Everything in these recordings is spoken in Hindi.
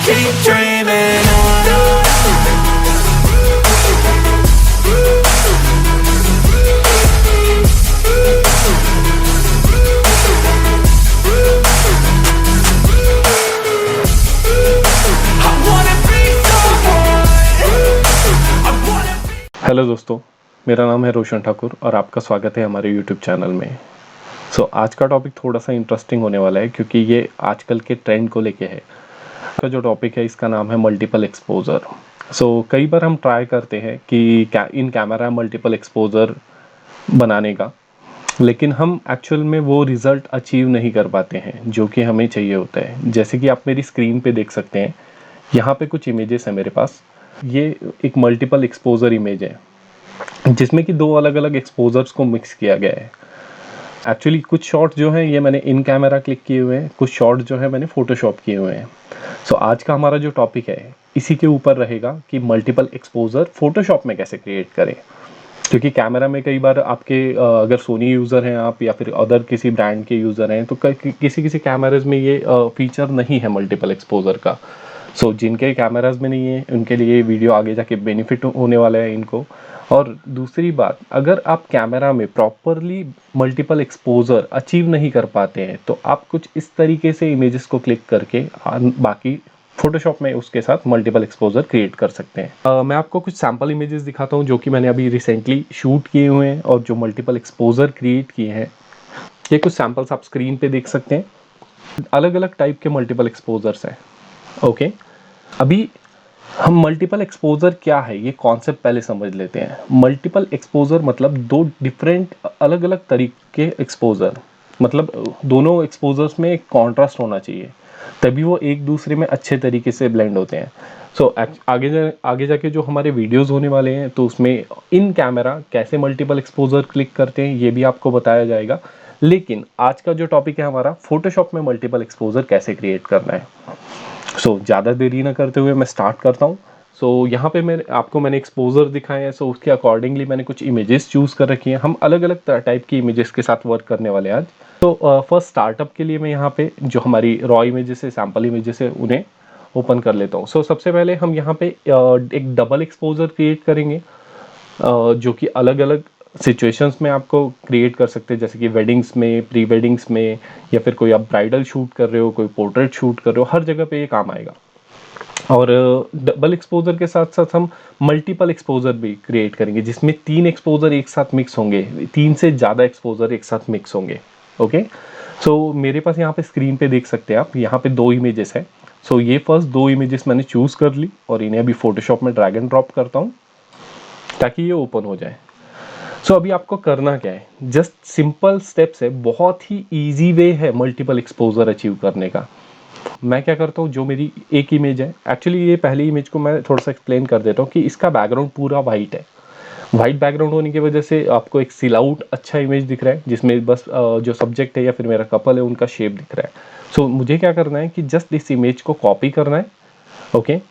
keep dreaming on. हेलो दोस्तों, मेरा नाम है रोशन ठाकुर और आपका स्वागत है हमारे यूट्यूब चैनल में। आज का टॉपिक थोड़ा सा इंटरेस्टिंग होने वाला है क्योंकि ये आजकल के ट्रेंड को लेके है। का जो टॉपिक है इसका नाम है मल्टीपल एक्सपोजर। कई बार हम ट्राई करते हैं कि इन कैमरा मल्टीपल एक्सपोजर बनाने का, लेकिन हम एक्चुअल में वो रिज़ल्ट अचीव नहीं कर पाते हैं जो कि हमें चाहिए होता है। जैसे कि आप मेरी स्क्रीन पे देख सकते हैं, यहाँ पे कुछ इमेजेस है मेरे पास। ये एक मल्टीपल एक्सपोजर इमेज है जिसमें कि दो अलग अलग एक्सपोजर्स को मिक्स किया गया है। एक्चुअली कुछ शॉट जो है ये मैंने इन कैमरा क्लिक किए हुए हैं, कुछ शॉट जो है मैंने फोटोशॉप किए हुए हैं। आज का हमारा जो टॉपिक है इसी के ऊपर रहेगा कि मल्टीपल एक्सपोजर फोटोशॉप में कैसे क्रिएट करें। क्योंकि कैमरा में कई बार आपके अगर सोनी यूज़र हैं आप या फिर अदर किसी ब्रांड के यूज़र हैं तो किसी किसी कैमराज में ये फीचर नहीं है मल्टीपल एक्सपोजर का। जिनके कैमराज में नहीं है उनके लिए वीडियो आगे जाके बेनिफिट होने वाला है इनको। और दूसरी बात, अगर आप कैमरा में प्रॉपरली मल्टीपल एक्सपोजर अचीव नहीं कर पाते हैं तो आप कुछ इस तरीके से इमेजेस को क्लिक करके बाकी फोटोशॉप में उसके साथ मल्टीपल एक्सपोजर क्रिएट कर सकते हैं। मैं आपको कुछ सैम्पल इमेजेस दिखाता हूं जो कि मैंने अभी रिसेंटली शूट किए हुए हैं और जो मल्टीपल एक्सपोजर क्रिएट किए हैं। ये कुछ सैम्पल्स आप स्क्रीन पे देख सकते हैं। अलग अलग टाइप के मल्टीपल एक्सपोजर्स हैं। ओके, अभी हम मल्टीपल एक्सपोजर क्या है ये कॉन्सेप्ट पहले समझ लेते हैं। मल्टीपल एक्सपोजर मतलब दो डिफरेंट अलग अलग तरीके एक्सपोजर, मतलब दोनों एक्सपोजर्स में एक कॉन्ट्रास्ट होना चाहिए, तभी वो एक दूसरे में अच्छे तरीके से ब्लेंड होते हैं। आगे जाके जो हमारे वीडियोस होने वाले हैं तो उसमें इन कैमरा कैसे मल्टीपल एक्सपोजर क्लिक करते हैं ये भी आपको बताया जाएगा। लेकिन आज का जो टॉपिक है हमारा, फोटोशॉप में मल्टीपल एक्सपोजर कैसे क्रिएट करना है। ज़्यादा देरी ना करते हुए मैं स्टार्ट करता हूँ। यहाँ पे मैंने एक्सपोजर दिखाए हैं। उसके अकॉर्डिंगली मैंने कुछ इमेजेस चूज़ कर रखी हैं। हम अलग अलग टाइप की इमेजेस के साथ वर्क करने वाले हैं आज। फर्स्ट स्टार्टअप के लिए मैं यहाँ पे जो हमारी रॉ इमेजेस है, सैम्पल इमेजेस है, उन्हें ओपन कर लेता हूँ। सबसे पहले हम यहाँ पे एक डबल एक्सपोजर क्रिएट करेंगे जो कि अलग अलग सिचुएशंस में आपको क्रिएट कर सकते हैं, जैसे कि वेडिंग्स में, प्री वेडिंग्स में, या फिर कोई आप ब्राइडल शूट कर रहे हो, कोई पोर्ट्रेट शूट कर रहे हो, हर जगह पे ये काम आएगा। और डबल एक्सपोजर के साथ साथ हम मल्टीपल एक्सपोजर भी क्रिएट करेंगे जिसमें 3 एक्सपोजर एक साथ मिक्स होंगे, 3 से ज़्यादा एक्सपोजर एक साथ मिक्स होंगे। ओके, मेरे पास यहाँ पे स्क्रीन पे देख सकते हैं आप, यहाँ पे 2 इमेजेस है। ये फर्स्ट 2 इमेजेस मैंने चूज़ कर ली और इन्हें अभी फोटोशॉप में ड्रैग एंड ड्रॉप करता हूँ ताकि ये ओपन हो जाए। अभी आपको करना क्या है, जस्ट सिंपल स्टेप्स है, बहुत ही इजी वे है मल्टीपल एक्सपोजर अचीव करने का। मैं क्या करता हूँ, जो मेरी एक इमेज है, एक्चुअली ये पहली इमेज को मैं थोड़ा सा एक्सप्लेन कर देता हूँ कि इसका बैकग्राउंड पूरा वाइट है। वाइट बैकग्राउंड होने की वजह से आपको एक सिलाउट अच्छा इमेज दिख रहा है जिसमें बस जो सब्जेक्ट है या फिर मेरा कपल है उनका शेप दिख रहा है। मुझे क्या करना है कि जस्ट इस इमेज को कॉपी करना है। ओके,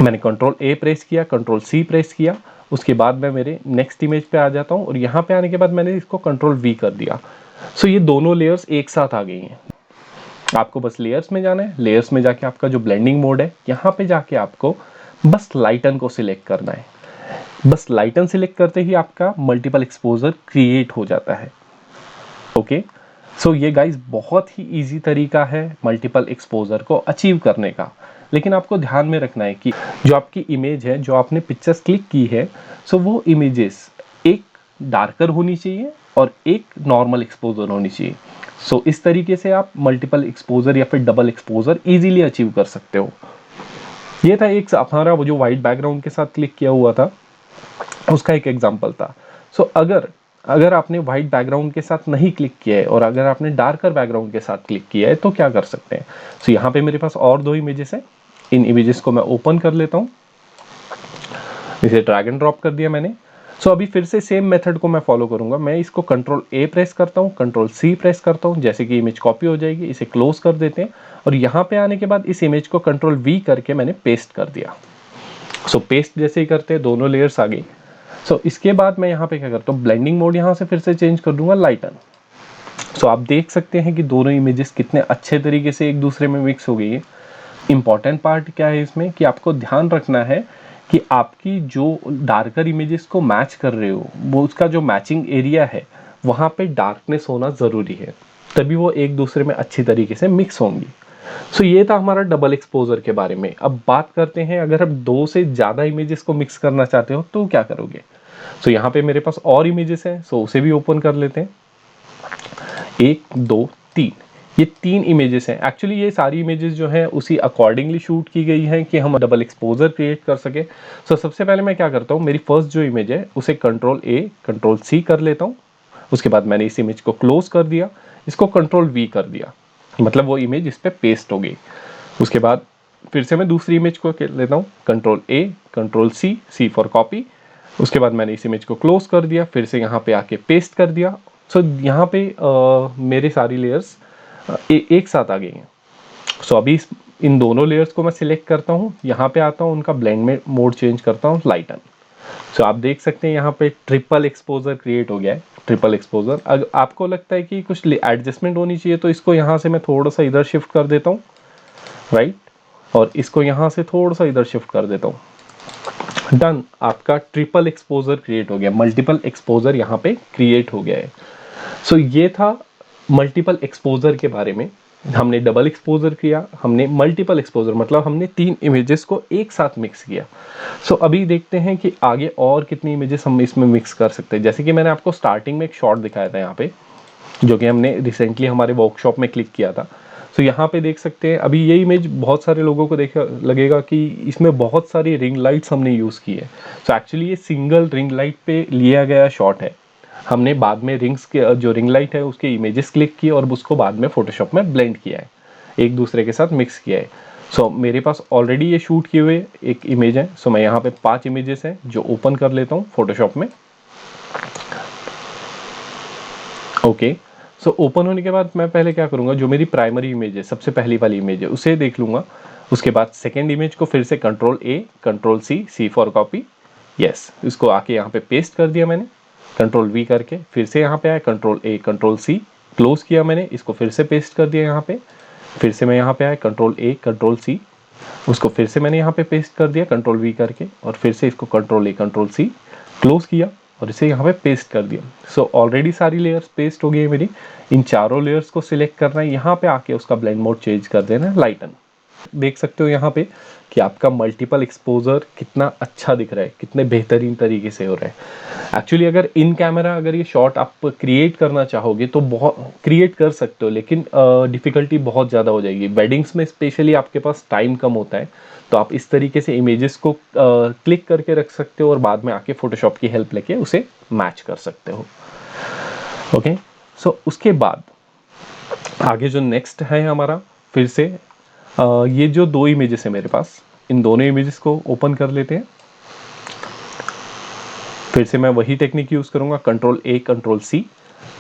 मैंने कंट्रोल ए प्रेस किया, कंट्रोल सी प्रेस किया, उसके बाद मैं मेरे नेक्स्ट इमेज पे आ जाता हूँ और यहाँ पे आने के बाद मैंने इसको कंट्रोल वी कर दिया। ये दोनों लेयर्स एक साथ आ गई हैं। आपको बस लेयर्स में जाना है। लेयर्स में जाके आपका जो ब्लेंडिंग मोड है, यहाँ पे जाके आपको बस लाइटन को सिलेक्ट करना है। बस लाइटन सिलेक्ट करते ही आपका मल्टीपल एक्सपोजर क्रिएट हो जाता है। ओके, ये गाइस बहुत ही इजी तरीका है मल्टीपल एक्सपोजर को अचीव करने का। लेकिन आपको ध्यान में रखना है कि जो आपकी इमेज है, जो आपने पिक्चर्स क्लिक की है, वो इमेजेस एक डार्कर होनी चाहिए और एक नॉर्मल एक्सपोजर होनी चाहिए। इस तरीके से आप मल्टीपल एक्सपोजर या फिर डबल एक्सपोजर इजीली अचीव कर सकते हो। ये था एक हमारा वो जो वाइट बैकग्राउंड के साथ क्लिक किया हुआ था उसका एक एग्जांपल था। अगर आपने व्हाइट बैकग्राउंड के साथ नहीं क्लिक किया है और अगर आपने डार्कर बैकग्राउंड के साथ क्लिक किया है तो क्या कर सकते हैं। यहाँ पे मेरे पास और 2 इमेजेस हैं। इन इमेजेस को मैं ओपन कर लेता हूँ। इसे ड्रैग एंड ड्रॉप कर दिया मैंने। अभी फिर से सेम मेथड को मैं फॉलो करूंगा। मैं इसको कंट्रोल ए प्रेस करता हूँ, कंट्रोल सी प्रेस करता हूँ, जैसे कि इमेज कॉपी हो जाएगी। इसे क्लोज कर देते हैं और यहाँ पे आने के बाद इस इमेज को कंट्रोल वी करके मैंने पेस्ट कर दिया। पेस्ट जैसे ही करते हैं दोनों लेयर्स आ गई। इसके बाद मैं यहाँ पे क्या करता हूँ, ब्लेंडिंग मोड यहाँ से फिर से चेंज कर दूंगा लाइटन। आप देख सकते हैं कि दोनों इमेजेस कितने अच्छे तरीके से एक दूसरे में मिक्स हो गई है। इम्पॉर्टेंट पार्ट क्या है इसमें कि आपको ध्यान रखना है कि आपकी जो डार्कर इमेजेस को मैच कर रहे हो वो उसका जो मैचिंग एरिया है वहाँ पे डार्कनेस होना ज़रूरी है, तभी वो एक दूसरे में अच्छी तरीके से मिक्स होंगी। सो ये था हमारा डबल एक्सपोजर के बारे में। अब बात करते हैं अगर हम दो से ज़्यादा इमेजेस को मिक्स करना चाहते हो तो क्या करोगे। सो यहाँ पे मेरे पास और इमेजेस हैं, सो उसे भी ओपन कर लेते हैं। 1 2 3, ये 3 इमेजेस हैं। एक्चुअली ये सारी इमेजेस जो हैं उसी अकॉर्डिंगली शूट की गई हैं कि हम डबल एक्सपोजर क्रिएट कर सके। सो सबसे पहले मैं क्या करता हूँ, मेरी फर्स्ट जो इमेज है उसे कंट्रोल A कंट्रोल C कर लेता हूँ। उसके बाद मैंने इस इमेज को क्लोज कर दिया, इसको कंट्रोल V कर दिया, मतलब वो इमेज इस पर पेस्ट हो गई। उसके बाद फिर से मैं दूसरी इमेज को लेता हूँ, control A control C for copy. उसके बाद मैंने इस इमेज को क्लोज कर दिया, फिर से यहाँ पे आके पेस्ट कर दिया। सो यहाँ पे मेरे सारी लेयर्स एक साथ आ गई हैं। सो अभी इन दोनों लेयर्स को मैं सिलेक्ट करता हूँ, यहाँ पे आता हूँ, उनका ब्लेंड में मोड चेंज करता हूँ लाइटन। सो आप देख सकते हैं यहाँ पे ट्रिपल एक्सपोजर क्रिएट हो गया है। ट्रिपल एक्सपोजर, अगर आपको लगता है कि कुछ एडजस्टमेंट होनी चाहिए तो इसको यहाँ से मैं थोड़ा सा इधर शिफ्ट कर देता हूँ, राइट, और इसको यहाँ से थोड़ा सा इधर शिफ्ट कर देता हूँ। डन, आपका ट्रिपल एक्सपोजर क्रिएट हो गया, मल्टीपल एक्सपोजर यहाँ पे क्रिएट हो गया है। सो ये था मल्टीपल एक्सपोजर के बारे में। हमने डबल एक्सपोजर किया, हमने मल्टीपल एक्सपोजर मतलब हमने 3 इमेजेस को एक साथ मिक्स किया। सो अभी देखते हैं कि आगे और कितनी इमेजेस हम इसमें मिक्स कर सकते हैं। जैसे कि मैंने आपको स्टार्टिंग में एक शॉट दिखाया था यहाँ पे, जो कि हमने रिसेंटली हमारे वर्कशॉप में क्लिक किया था। सो यहाँ पे देख सकते हैं, अभी ये इमेज बहुत सारे लोगों को देखा लगेगा कि इसमें बहुत सारी रिंग लाइट्स हमने यूज़ की है। सो एक्चुअली ये सिंगल रिंग लाइट पे लिया गया शॉट है। हमने बाद में रिंग्स के जो रिंग लाइट है उसके इमेजेस क्लिक किए और उसको बाद में फोटोशॉप में ब्लेंड किया है, एक दूसरे के साथ मिक्स किया है। सो मेरे पास ऑलरेडी ये शूट किए हुए एक इमेज है। सो मैं यहाँ पे 5 इमेजेस हैं जो ओपन कर लेता हूँ फोटोशॉप में। ओके, सो ओपन होने के बाद मैं पहले क्या करूँगा, जो मेरी प्राइमरी इमेज है, सबसे पहली वाली इमेज है, उसे देख लूँगा। उसके बाद सेकेंड इमेज को फिर से control A control C for copy, yes, इसको आके यहाँ पे पेस्ट कर दिया मैंने कंट्रोल V करके। फिर से यहाँ पे आया control A control C, close किया मैंने, इसको फिर से पेस्ट कर दिया यहाँ पे। फिर से मैं यहाँ पे आया कंट्रोल A कंट्रोल C, उसको फिर से मैंने यहाँ पे पेस्ट कर दिया कंट्रोल V करके, और फिर से इसको control A control C, close किया और इसे यहाँ पे पेस्ट कर दिया। सो ऑलरेडी सारी लेयर्स पेस्ट हो गई है मेरी। इन चारों लेयर्स को सिलेक्ट करना है, यहाँ पे आके उसका ब्लेंड मोड चेंज कर देना है लाइटन। देख सकते हो यहाँ पे कि आपका मल्टीपल एक्सपोजर कितना अच्छा दिख रहा है, कितने बेहतरीन तरीके से हो रहा है। एक्चुअली अगर इन कैमरा अगर ये शॉट आप क्रिएट करना चाहोगे तो बहुत क्रिएट कर सकते हो, लेकिन डिफ़िकल्टी बहुत ज़्यादा हो जाएगी। वेडिंग्स में स्पेशली आपके पास टाइम कम होता है, तो आप इस तरीके से इमेजेस को क्लिक करके रख सकते हो और बाद में आके फोटोशॉप की हेल्प लेके उसे मैच कर सकते हो। ओके, सो उसके बाद आगे जो नेक्स्ट है हमारा, फिर से ये जो 2 इमेजेस है मेरे पास, इन दोनों इमेजेस को ओपन कर लेते हैं। फिर से मैं वही टेक्निक यूज़ करूँगा, कंट्रोल A कंट्रोल C,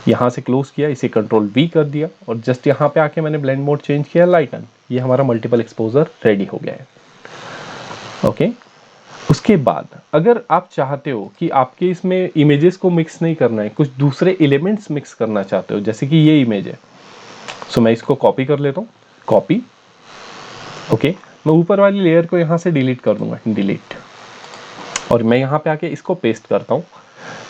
यहाँ से क्लोज किया, इसे कंट्रोल V कर दिया और जस्ट यहाँ पे आके मैंने ब्लेंड मोड चेंज किया लाइटन। ये हमारा मल्टीपल एक्सपोजर रेडी हो गया है। ओके, उसके बाद अगर आप चाहते हो कि आपके इसमें इमेजेस को मिक्स नहीं करना है, कुछ दूसरे एलिमेंट्स मिक्स करना चाहते हो, जैसे कि ये इमेज है, सो मैं इसको कॉपी कर लेता हूँ, कॉपी। ओके, मैं ऊपर वाली लेयर को यहाँ से डिलीट कर दूंगा, डिलीट, और मैं यहाँ पे आके इसको पेस्ट करता हूँ।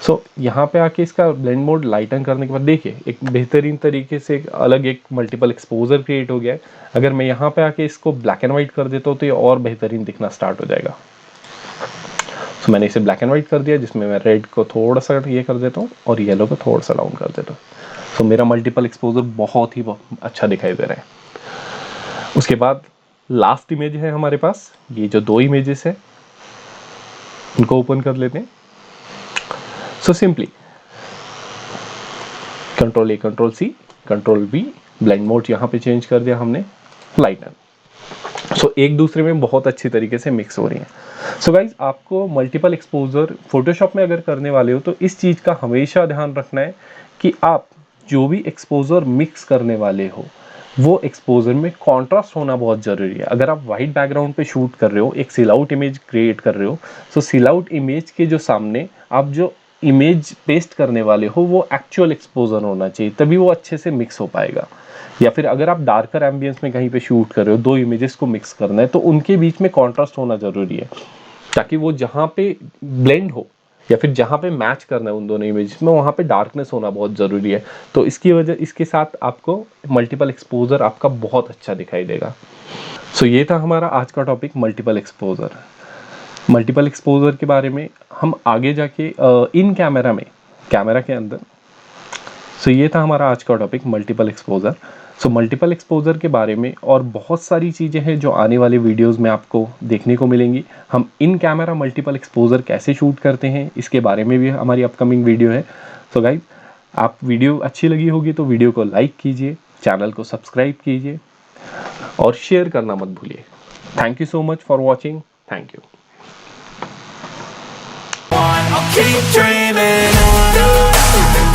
सो यहाँ पे आके इसका ब्लेंड मोड लाइटन करने के बाद देखिए एक बेहतरीन तरीके से एक अलग एक मल्टीपल एक्सपोजर क्रिएट हो गया है। अगर मैं यहाँ पे आके इसको ब्लैक एंड वाइट कर देता हूँ तो ये और बेहतरीन दिखना स्टार्ट हो जाएगा। सो मैंने इसे ब्लैक एंड वाइट कर दिया, जिसमें मैं रेड को थोड़ा सा ये कर देता हूँ और येलो को थोड़ा सा डाउन कर देता हूँ। सो मेरा मल्टीपल एक्सपोजर बहुत ही अच्छा दिखाई दे रहा है। उसके बाद लास्ट इमेज है हमारे पास, ये जो 2 इमेजेस है इनको ओपन कर लेते हैं। So simply control A control C control V, blend mode यहाँ पे चेंज कर दिया हमने लाइटन। सो एक दूसरे में बहुत अच्छी तरीके से मिक्स हो रही हैं। सो गाइज, आपको मल्टीपल एक्सपोजर फोटोशॉप में अगर करने वाले हो तो इस चीज़ का हमेशा ध्यान रखना है कि आप जो भी एक्सपोजर मिक्स करने वाले हो वो एक्सपोजर में कॉन्ट्रास्ट होना बहुत ज़रूरी है। अगर आप वाइट बैकग्राउंड पे शूट कर रहे हो, एक सिल आउट इमेज क्रिएट कर रहे हो, तो सिल आउट इमेज के जो सामने आप जो इमेज पेस्ट करने वाले हो वो एक्चुअल एक्सपोजर होना चाहिए, तभी वो अच्छे से मिक्स हो पाएगा। या फिर अगर आप डार्कर एम्बियंस में कहीं पे शूट कर रहे हो, दो इमेजेस को मिक्स करना है, तो उनके बीच में कॉन्ट्रास्ट होना जरूरी है, ताकि वो जहाँ पे ब्लेंड हो या फिर जहाँ पे मैच करना है उन दोनों इमेज में, वहाँ पे डार्कनेस होना बहुत ज़रूरी है। तो इसकी वजह, इसके साथ आपको मल्टीपल एक्सपोजर आपका बहुत अच्छा दिखाई देगा। सो ये था हमारा आज का topic, multiple exposure. Multiple exposure के बारे में हम आगे जाके इन कैमरा में, कैमरा के अंदर। सो ये था हमारा आज का topic, multiple exposure. So multiple exposure के बारे में और बहुत सारी चीज़ें हैं जो आने वाले वीडियोस में आपको देखने को मिलेंगी। हम इन कैमरा मल्टीपल एक्सपोजर कैसे शूट करते हैं इसके बारे में भी हमारी अपकमिंग वीडियो है। सो गाइज, आप वीडियो अच्छी लगी होगी तो वीडियो को लाइक कीजिए, चैनल को सब्सक्राइब कीजिए और शेयर करना मत भूलिए। Thank you so much for watching. Thank you. I'll keep dreaming on.